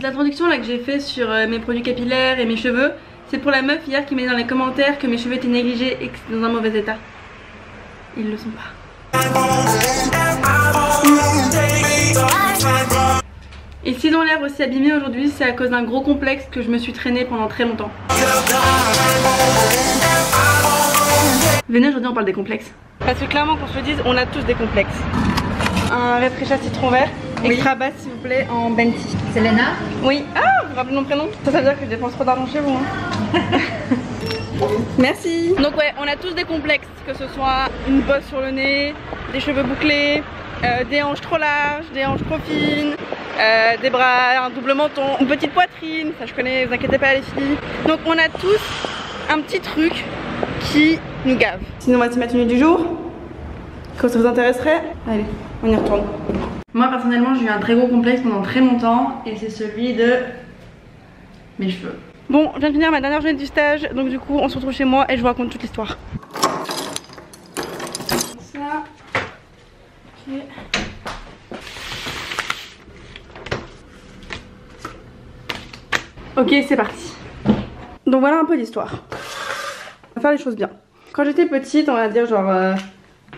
Cette introduction là que j'ai fait sur mes produits capillaires et mes cheveux, c'est pour la meuf hier qui m'a dit dans les commentaires que mes cheveux étaient négligés et que c'était dans un mauvais état. Ils le sont pas. Et s'ils ont l'air aussi abîmés aujourd'hui, c'est à cause d'un gros complexe que je me suis traîné pendant très longtemps. Venez, aujourd'hui on parle des complexes. Parce que clairement qu'on se le dise, on a tous des complexes. Un réfléchisseur citron vert, extra basse s'il vous plaît, en Benti. C'est Léna? Oui. Ah, vous vous rappelez mon prénom? Ça veut dire que je dépense trop d'argent chez vous hein. Merci. Donc ouais, on a tous des complexes, que ce soit une bosse sur le nez, des cheveux bouclés, des hanches trop larges, des hanches trop fines, des bras, un double menton, une petite poitrine, ça je connais, vous inquiétez pas les filles. Donc on a tous un petit truc qui nous gave. Sinon voici ma tenue du jour. Quand ça vous intéresserait, allez, on y retourne. Moi personnellement j'ai eu un très gros complexe pendant très longtemps et c'est celui de mes cheveux. Bon, je viens de finir ma dernière journée du stage, donc du coup on se retrouve chez moi et je vous raconte toute l'histoire. Ça, ok. Ok, c'est parti. Donc voilà un peu l'histoire. On va faire les choses bien. Quand j'étais petite, on va dire genre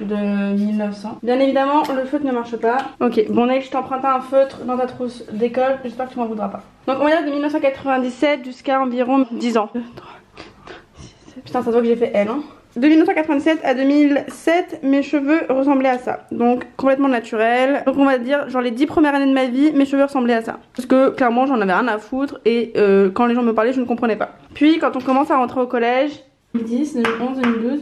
de 1900. Bien évidemment, le feutre ne marche pas. Ok, bon Neil, je t'ai emprunté un feutre dans ta trousse d'école. J'espère que tu m'en voudras pas. Donc on va dire de 1997 jusqu'à environ 10 ans. 2, 3, 4, 5, 6, 7. Putain, ça se voit que j'ai fait L. Hein. De 1997 à 2007, mes cheveux ressemblaient à ça. Donc complètement naturel. Donc on va dire, genre les 10 premières années de ma vie, mes cheveux ressemblaient à ça. Parce que clairement, j'en avais rien à foutre. Et quand les gens me parlaient, je ne comprenais pas. Puis quand on commence à rentrer au collège, 2010, 2011, 2012.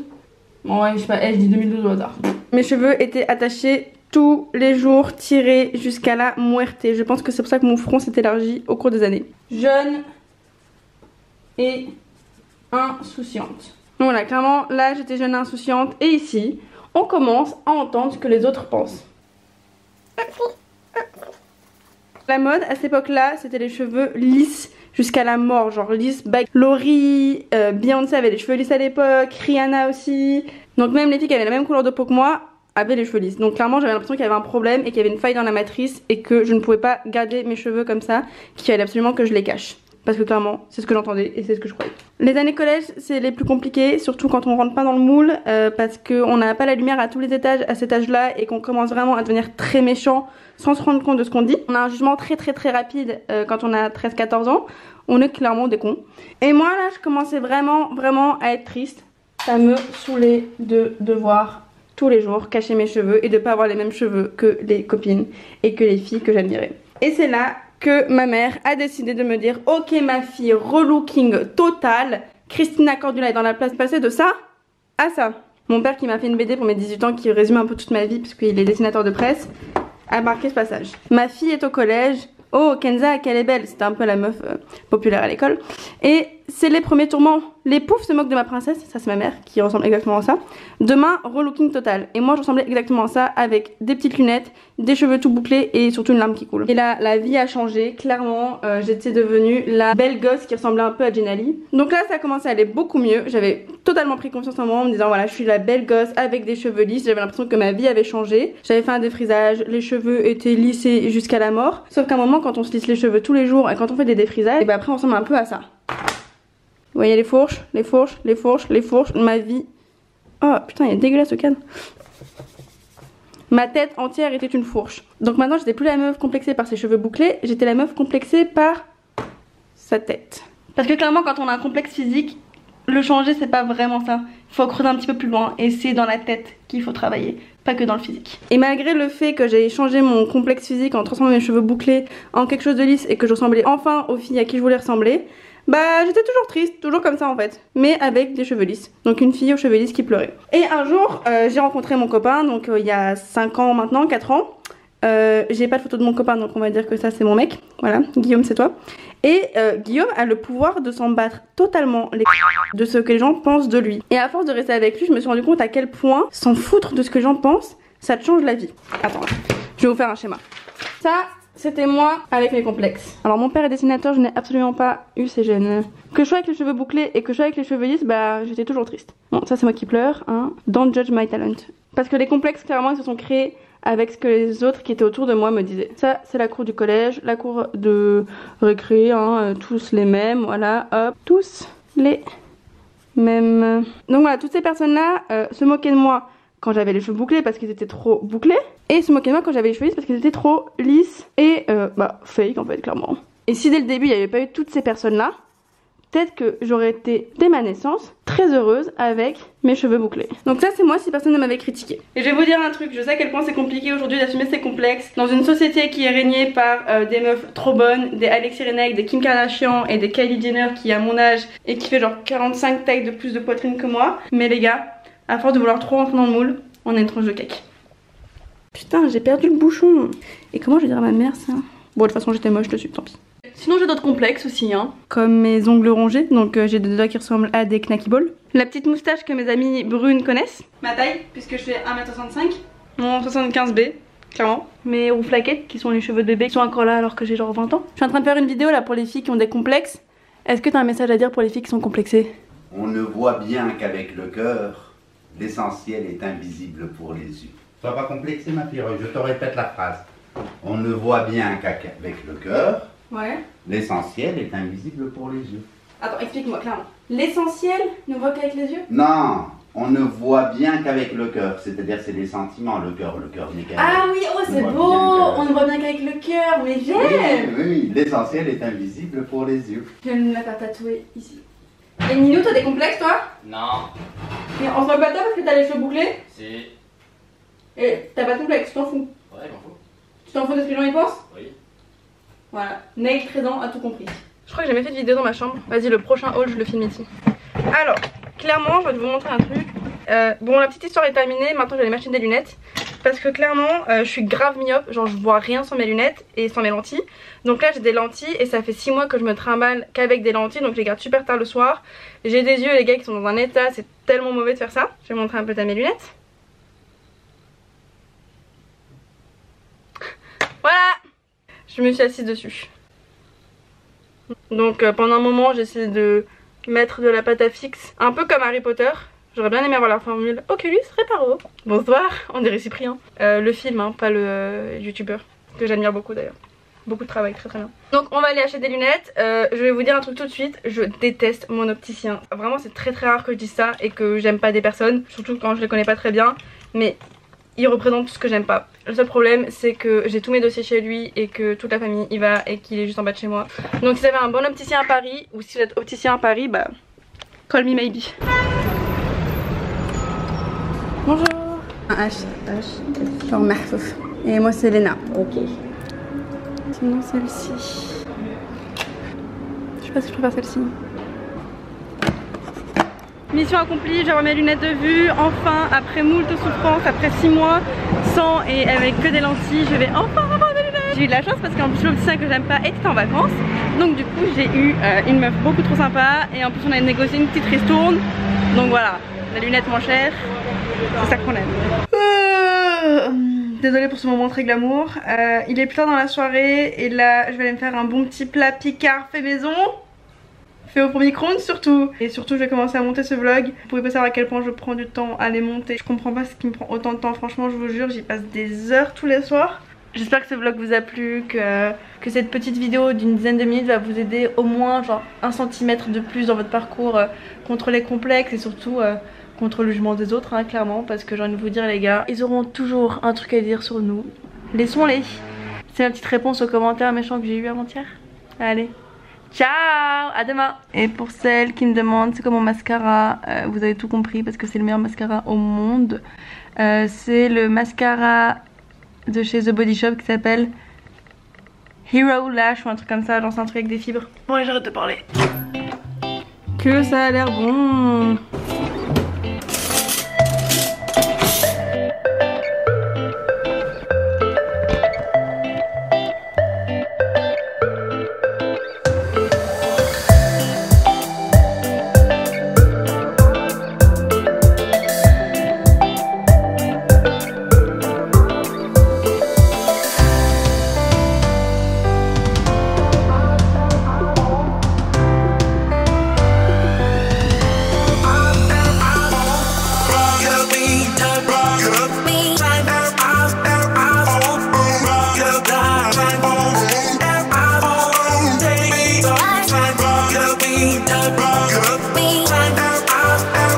Bon ouais, je sais pas, je dis 2012 au hasard. Mes cheveux étaient attachés tous les jours, tirés jusqu'à la muerte. Je pense que c'est pour ça que mon front s'est élargi au cours des années. Jeune et insouciante. Donc voilà, clairement, là j'étais jeune et insouciante. Et ici, on commence à entendre ce que les autres pensent. La mode à cette époque-là, c'était les cheveux lisses jusqu'à la mort, genre lisses, bagues. Laurie, Beyoncé avait les cheveux lisses à l'époque, Rihanna aussi. Donc même les filles qui avaient la même couleur de peau que moi avaient les cheveux lisses. Donc clairement j'avais l'impression qu'il y avait un problème et qu'il y avait une faille dans la matrice et que je ne pouvais pas garder mes cheveux comme ça, qu'il fallait absolument que je les cache. Parce que clairement c'est ce que j'entendais et c'est ce que je croyais. Les années collège c'est les plus compliquées, surtout quand on rentre pas dans le moule, parce qu'on n'a pas la lumière à tous les étages à cet âge là et qu'on commence vraiment à devenir très méchant sans se rendre compte de ce qu'on dit. On a un jugement très rapide quand on a 13-14 ans, on est clairement des cons. Et moi là je commençais vraiment à être triste. Ça me saoulait de devoir tous les jours cacher mes cheveux et de pas avoir les mêmes cheveux que les copines et que les filles que j'admirais. Et c'est là que ma mère a décidé de me dire ok ma fille, relooking total, Christina Cordula est dans la place passée de ça à ça. Mon père qui m'a fait une BD pour mes 18 ans qui résume un peu toute ma vie puisqu'il est dessinateur de presse a marqué ce passage. Ma fille est au collège. Oh Kenza qu'elle est belle, c'était un peu la meuf populaire à l'école. Et c'est les premiers tourments. Les poufs se moquent de ma princesse, ça c'est ma mère qui ressemble exactement à ça. Demain, relooking total. Et moi je ressemblais exactement à ça avec des petites lunettes, des cheveux tout bouclés et surtout une larme qui coule. Et là la vie a changé, clairement j'étais devenue la belle gosse qui ressemblait un peu à Jenali. Donc là ça a commencé à aller beaucoup mieux, j'avais totalement pris confiance en moi en me disant voilà je suis la belle gosse avec des cheveux lisses. J'avais l'impression que ma vie avait changé. J'avais fait un défrisage, les cheveux étaient lissés jusqu'à la mort. Sauf qu'à un moment quand on se lisse les cheveux tous les jours et quand on fait des défrisages, et ben après on ressemble un peu à ça. Vous voyez les fourches, les fourches, les fourches, les fourches, ma vie. Oh putain il est dégueulasse ce cadre. Ma tête entière était une fourche. Donc maintenant j'étais plus la meuf complexée par ses cheveux bouclés, j'étais la meuf complexée par sa tête. Parce que clairement quand on a un complexe physique, le changer c'est pas vraiment ça. Il faut creuser un petit peu plus loin et c'est dans la tête qu'il faut travailler, pas que dans le physique. Et malgré le fait que j'ai changé mon complexe physique en transformant mes cheveux bouclés en quelque chose de lisse et que je ressemblais enfin aux filles à qui je voulais ressembler, bah j'étais toujours triste, toujours comme ça en fait, mais avec des cheveux lisses. Donc une fille aux cheveux lisses qui pleurait. Et un jour j'ai rencontré mon copain, donc il y a 5 ans maintenant, 4 ans. J'ai pas de photo de mon copain donc on va dire que ça c'est mon mec. Voilà, Guillaume c'est toi. Et Guillaume a le pouvoir de s'en battre totalement les de ce que les gens pensent de lui. Et à force de rester avec lui je me suis rendu compte à quel point s'en foutre de ce que les gens pensent, ça te change la vie. Attends, je vais vous faire un schéma. Ça c'était moi avec mes complexes. Alors mon père est dessinateur, je n'ai absolument pas eu ces gènes. Que je sois avec les cheveux bouclés et que je sois avec les cheveux lisses, bah j'étais toujours triste. Bon ça c'est moi qui pleure, hein. Don't judge my talent. Parce que les complexes clairement ils se sont créés avec ce que les autres qui étaient autour de moi me disaient. Ça c'est la cour du collège, la cour de récré, hein, tous les mêmes, voilà, hop, tous les mêmes. Donc voilà, toutes ces personnes là se moquaient de moi quand j'avais les cheveux bouclés parce qu'ils étaient trop bouclés, et se moquaient de moi quand j'avais les cheveux lisses parce qu'ils étaient trop lisses et fake en fait clairement. Et si dès le début il n'y avait pas eu toutes ces personnes là, peut-être que j'aurais été dès ma naissance très heureuse avec mes cheveux bouclés. Donc ça c'est moi si personne ne m'avait critiqué. Et je vais vous dire un truc, je sais à quel point c'est compliqué aujourd'hui d'assumer ses complexes dans une société qui est régnée par des meufs trop bonnes, des Alexis Reneg, des Kim Kardashian et des Kylie Jenner qui a mon âge et qui fait genre 45 tailles de plus de poitrine que moi. Mais les gars, à force de vouloir trop rentrer dans le moule, on a une tranche de cake. Putain, j'ai perdu le bouchon. Et comment je vais dire à ma mère ça? Bon de toute façon j'étais moche dessus, tant pis. Sinon j'ai d'autres complexes aussi hein, comme mes ongles rongés, donc j'ai des doigts qui ressemblent à des knacky balls. La petite moustache que mes amies brunes connaissent. Ma taille, puisque je fais 1m65, mon 75B, clairement. Mes rouflaquettes qui sont les cheveux de bébé qui sont encore là alors que j'ai genre 20 ans. Je suis en train de faire une vidéo là pour les filles qui ont des complexes. Est-ce que t'as un message à dire pour les filles qui sont complexées? On ne voit bien qu'avec le cœur, l'essentiel est invisible pour les yeux. Sois pas complexée ma fille, je te répète la phrase. On ne voit bien qu'avec le cœur, ouais. L'essentiel est invisible pour les yeux. Attends, explique-moi clairement. L'essentiel ne voit qu'avec les yeux? Non, on ne voit bien qu'avec le cœur, c'est-à-dire c'est les sentiments, le cœur n'est qu'avec. Ah oui, oh c'est beau, on ne voit bien qu'avec le cœur, mais j'aime. Oui, l'essentiel est invisible pour les yeux. Je vais me la faire tatouer ici. Et Nino, t'as des complexes toi? Non. Et on se voit pas toi parce que t'as les cheveux bouclés? Si. Et t'as pas de complexe, tu t'en fous? Ouais, je m'en fous. Tu t'en fous de ce que les gens y pensent? Oui. Voilà, Nate présent a tout compris. Je crois que j'ai jamais fait de vidéo dans ma chambre. Vas-y, le prochain haul, je le filme ici. Alors, clairement, je vais vous montrer un truc. Bon, la petite histoire est terminée. Maintenant, je vais aller m'acheter des lunettes. Parce que clairement, je suis grave myope. Genre, je vois rien sans mes lunettes et sans mes lentilles. Donc là, j'ai des lentilles et ça fait 6 mois que je me trimballe qu'avec des lentilles. Donc, je les garde super tard le soir. J'ai des yeux, les gars, qui sont dans un état. C'est tellement mauvais de faire ça. Je vais montrer un peu à mes lunettes. Voilà! Je me suis assise dessus. Donc pendant un moment j'ai essayé de mettre de la pâte à fixe, un peu comme Harry Potter. J'aurais bien aimé avoir la formule Oculus Reparo. Bonsoir, on dirait Cyprien. Le film, hein, pas le youtubeur, que j'admire beaucoup d'ailleurs. Beaucoup de travail, très très bien. Donc on va aller acheter des lunettes. Je vais vous dire un truc tout de suite, je déteste mon opticien. Vraiment c'est très très rare que je dise ça et que j'aime pas des personnes, surtout quand je les connais pas très bien. Mais il représente tout ce que j'aime pas. Le seul problème c'est que j'ai tous mes dossiers chez lui et que toute la famille y va et qu'il est juste en bas de chez moi. Donc si vous avez un bon opticien à Paris, ou si vous êtes opticien à Paris, bah call me maybe. Bonjour. Un H, genre Mahfouf. Et moi c'est Léna. Ok. Sinon celle-ci. Je sais pas si je préfère celle-ci. Mission accomplie, j'ai remis mes lunettes de vue, enfin après moult souffrance, après 6 mois sans et avec que des lentilles, je vais enfin avoir des lunettes. J'ai eu de la chance parce qu'en plus l'opticien que j'aime pas était en vacances, donc du coup j'ai eu une meuf beaucoup trop sympa et en plus on a négocié une petite ristourne, donc voilà, les lunettes moins chères, c'est ça qu'on aime. Désolée pour ce moment très glamour, il est plus tard dans la soirée et là je vais aller me faire un bon petit plat picard fait maison. Fait au micro-ondes surtout. Et surtout je vais commencer à monter ce vlog. Vous pouvez pas savoir à quel point je prends du temps à les monter. Je comprends pas ce qui me prend autant de temps, franchement je vous jure, j'y passe des heures tous les soirs. J'espère que ce vlog vous a plu, que cette petite vidéo d'une dizaine de minutes va vous aider au moins genre 1 cm de plus dans votre parcours contre les complexes et surtout contre le jugement des autres, hein, clairement. Parce que j'ai envie de vous dire les gars, ils auront toujours un truc à dire sur nous. Laissons-les. C'est ma petite réponse aux commentaires méchants que j'ai eu avant-hier. Allez. Ciao, à demain. Et pour celles qui me demandent c'est quoi mon mascara, vous avez tout compris parce que c'est le meilleur mascara au monde. C'est le mascara de chez The Body Shop qui s'appelle Hero Lash ou un truc comme ça, genre c'est un truc avec des fibres. Bon allez, j'arrête de parler. Que ça a l'air bon.